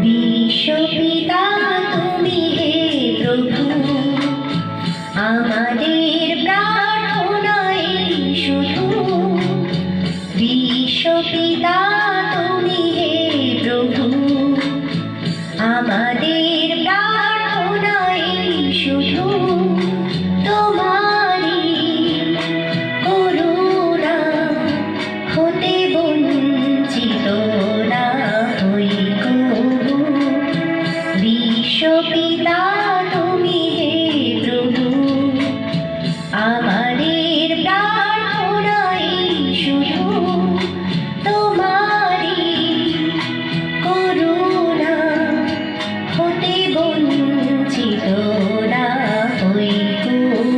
বিশ্বপিতা তুমি হে প্রভু, আমাদের প্রার্থনাই শুধু। বিশ্বপিতা তুমি হে প্রভু, আমাদের প্রার্থনাই শুধু। তোমারই করুণা হতে বঞ্চিত না হই কবু। বিশ্বপিতা তুমি হে প্রভু, আমাদের প্রার্থনাই শুধু। তোমারই করুণা হতে বঞ্চিত না হই কবু।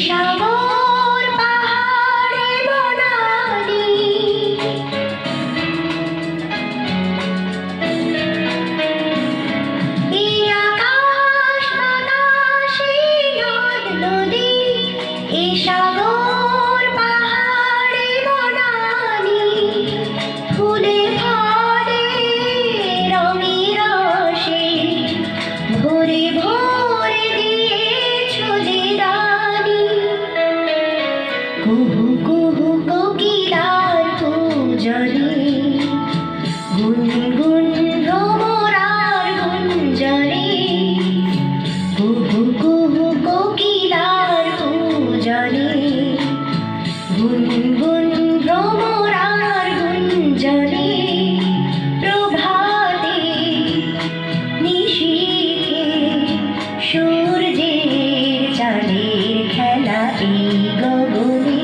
সাগর পাহাড়ে বনানী, এই আকাশ বাতাস এই নদ নদী, এই সাগর পাহাড়ে বনানী, ফুলে ফলে রঙে রসে ভরে ভরে দিয়েছো যে দানি। কুহু কুহু কোকিলার পূজনে, গুনগুন ভ্রমরার গুঞ্জনে। কুহু কুহু কোকিলার পূজনে, গুনগুন ভ্রমরার গুঞ্জনে। প্রভাতে নিশীথে সূর্যের চাঁদের খেলা এই গগনে।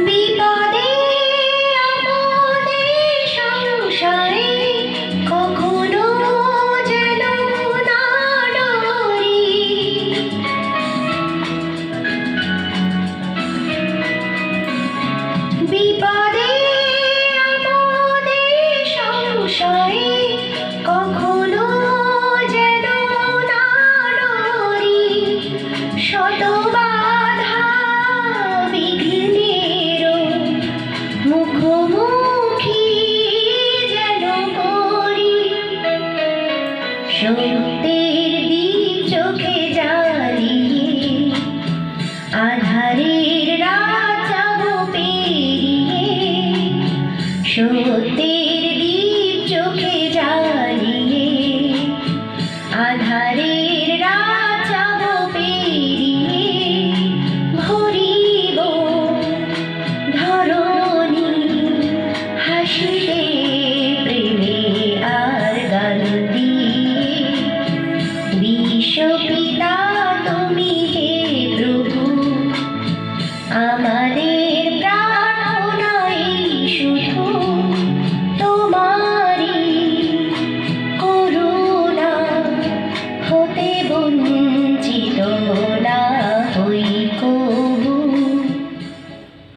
বিপদে আপদে সংশয়ে কখনো যেন না ডরি। বিপদে আপদে সংশয়ে কখনো যেন না ডরি। শত বাধা বিঘ্নেরও মুখোমুখি যেন করি। সত্যের দীপ চোখে